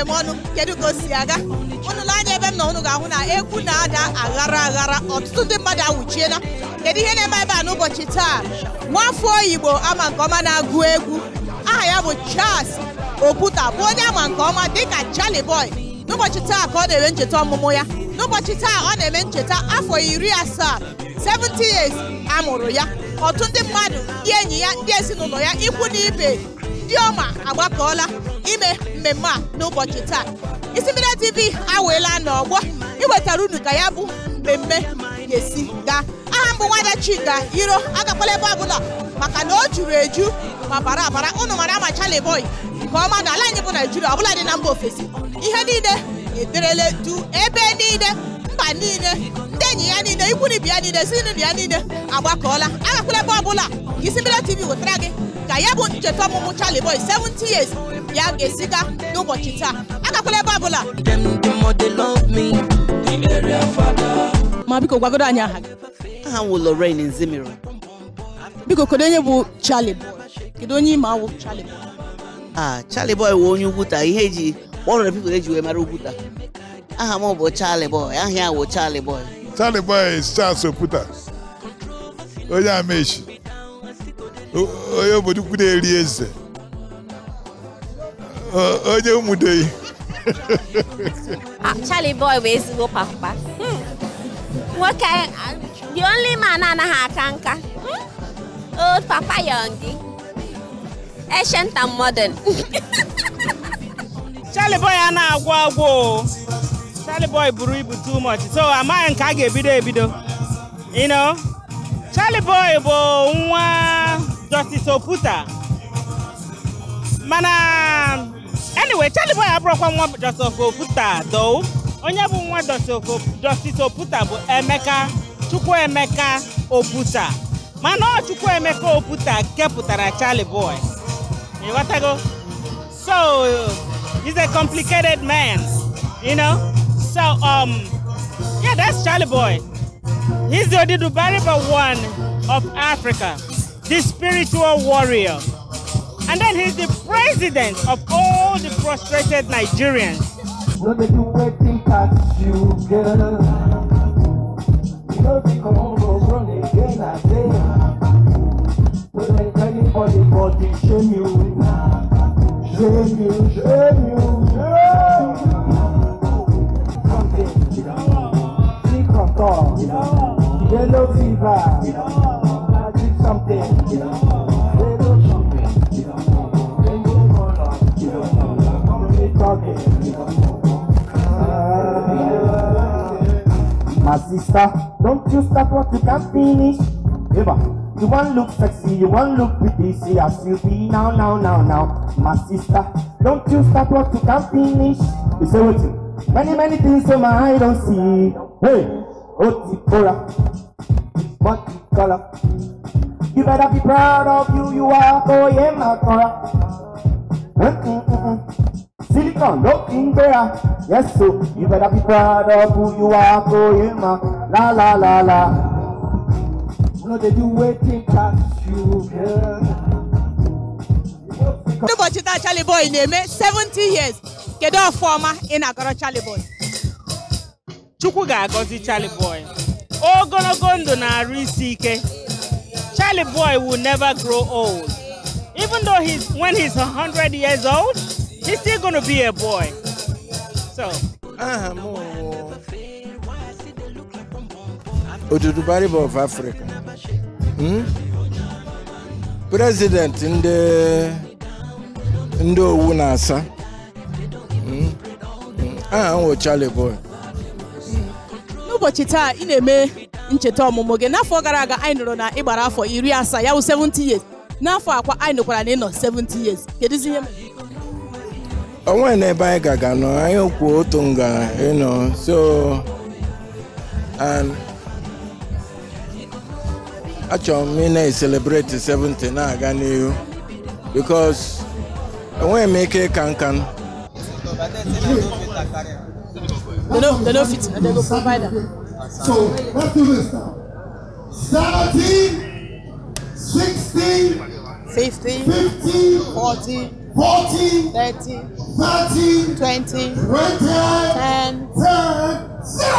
m ọnụ kedu ka o si aga unu anya ebe m na unu ga-ahụ na egwu na-ada aghara ọtụtụ ndị mmadụ awụchiela kedu ihe na-eme ebe a n'ụbọchị taa nwafọ Igbo ama nke ọma na-agụ egwu aha ya bụ Charles Oputa bụ onye ama nke ọma dịka CharlyBoy n'ụbọchị taa ka ọ na-eme ncheta ọmụmụ ya n'ụbọchị taa ọ na-eme ncheta afọ 70 70 years amụrụ ya ọtụtụ ndị mmadụ ndị enyi ya ndị ezinụlọ ya ikwu na ibe ndị ọma agbakọọla ime mmemme a n'ụbọchị taa Isimmiri TV aweela n'ọgbọ iwetara unu ka ya bụ mmemme ga-esi gaa aha mbụ Nwada Chika Iro agakwala ebe ọbụla maka na o juru eju ma bara abara unu mara ama CharlyBoy nke ọma na ala anyị bụ Naijiria ọbụla dị na mba ofesi ihe niile ederele du ebe niile mba niile ndị enyi ya niile ikwu na ibe ya niile ezinụlọ ya niile agbakọọla agakwala ebe ọbụla Isimmiri TV wetara gị ka ya bụ ncheta ọmụmụ CharlyBoy 70 years ya ga-esiga n'ụbọchị taa agakwala ebe ọbụla ma biko gwagodo anyị aha gị aha m Lorraine Nzimiro biko kedu onye bụ CharlyBoy kedu onye ime awụ CharlyBoy CharlyBoy wụ onye Ugwuta ihe eji kpọrọ people eji wee mara Ugwuta aha m bụ CharlyBoy aha ya wụ CharlyBoy CharlyBoy is Charles Oputa onye Amechi onye obodo ukwu na-eri eze onye ụmụdei CharlyBoy bụ ezigbo papa nwoke the only man anaghị aka nka old papa young ancient and modern CharlyBoy a na-agwụ agwụ CharlyBoy buru ibu too much so amaghị nke a ga-ebido you know CharlyBoy bụ nwa Justice Oputa mana anyway CharlyBoy abụrụkwa nwa Justice Oputa though onye bụ nwa Justice Oputa bụ Chukwuemeka Oputa mana ọ Chukwuemeka Oputa kepụtara CharlyBoy ịghọtago so he's a complicated man you know so yeah that's CharlyBoy. He's the Odidubariba one of Africa, the spiritual warrior. And then he's the president of all the frustrated Nigerians. Yellow fever, I did something, yellow something, my sister, don't you start what you can't finish. Ever, you want look sexy, you want look pretty, see as you be now. My sister, don't you start what you can't finish. You say what? Many things so my eye don't see. Hey, Otikora. Color. You better be proud of you are Koyema Kora. Silicon looking better. Yes, so you better be proud of who you are Koyema. La. No, they do waiting past you, girl. N'ụbọchị taa CharlyBoy na-eme 70 years kedu ọfọma ị na-agọrọ CharlyBoy Chukwu ga-agọzi CharlyBoy ogologo ndụ na-arụ isi ike. CharlyBoy will never grow old. Even though when he's 100 years old, he's still going to be a boy. So, Odidubariba of Africa. President in the Asaa. CharlyBoy. N'ụbọchị taa ị na-eme ncheta ọmụmụ gị n'afọ gara aga anyị nụrụ na ịgbara afọ 70 ya wụ 70 years n'afọ akwa anyị nụkwara na ị nọ 70 years kedụzi ihe onwe na ebe anyị gaga nọ anyị kwuo otu nga so and achọrọ m ị na-celebrate 70 na-aga n'ihu because onwe m ike ka nka They don't fit. They go provide them. So let's do this now. 17, 16, 15, 15, 14, 40, 30, 30, 20, 20, 10. 10, 0!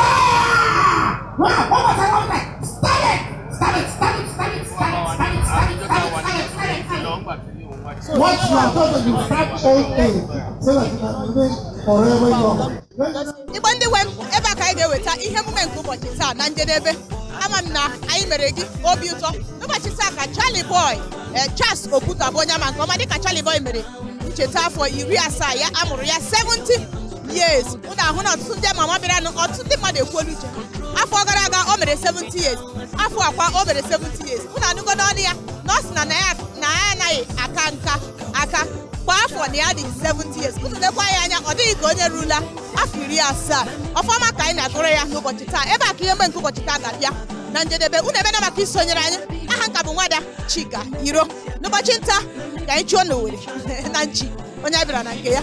Wow, one more time. Start it. What you are going to start old age so that you can remain forever young. Igbo ndị nwe m ebe a ka anyị ga-eweta ihe emume nke ụbọchị taa na njedebe. Ama m na anyị mere gị obi ụtọ n'ụbọchị taa ka CharlyBoy Charles Okwuta bụ onye ama nke ọma dịka CharlyBoy mere ncheta afọ 17 ya amụrụ ya 70 years. Ụnụ ahụ na ọtụtụ ndị mama bịara nụ ọtụtụ ndị mmadụ ekwuolu uche. Afọ gara aga o mere 70 years. Afọ akwa o mere 70 years. Ụnụ anụgo n'ọnụ ya na ọ sị na ya anaghị aka kwa afọ na ya dị 70 years. Ụnụ lekwa ya anya ọ dịghị ka onye rula afọ 17. Ọfọma ka anyị na-agụrụ ya n'ụbọchị taa. Ebe a ka ihe mgbe nke ụbọchị taa ga-abịa na njedebe. Unu ebe na maka isonyere anyị. Aha nka bụ Nwada Chika Iro. N'ụbọchị nta ka anyị chụọ n'Owerri na Nchi onye bịara na nke ya.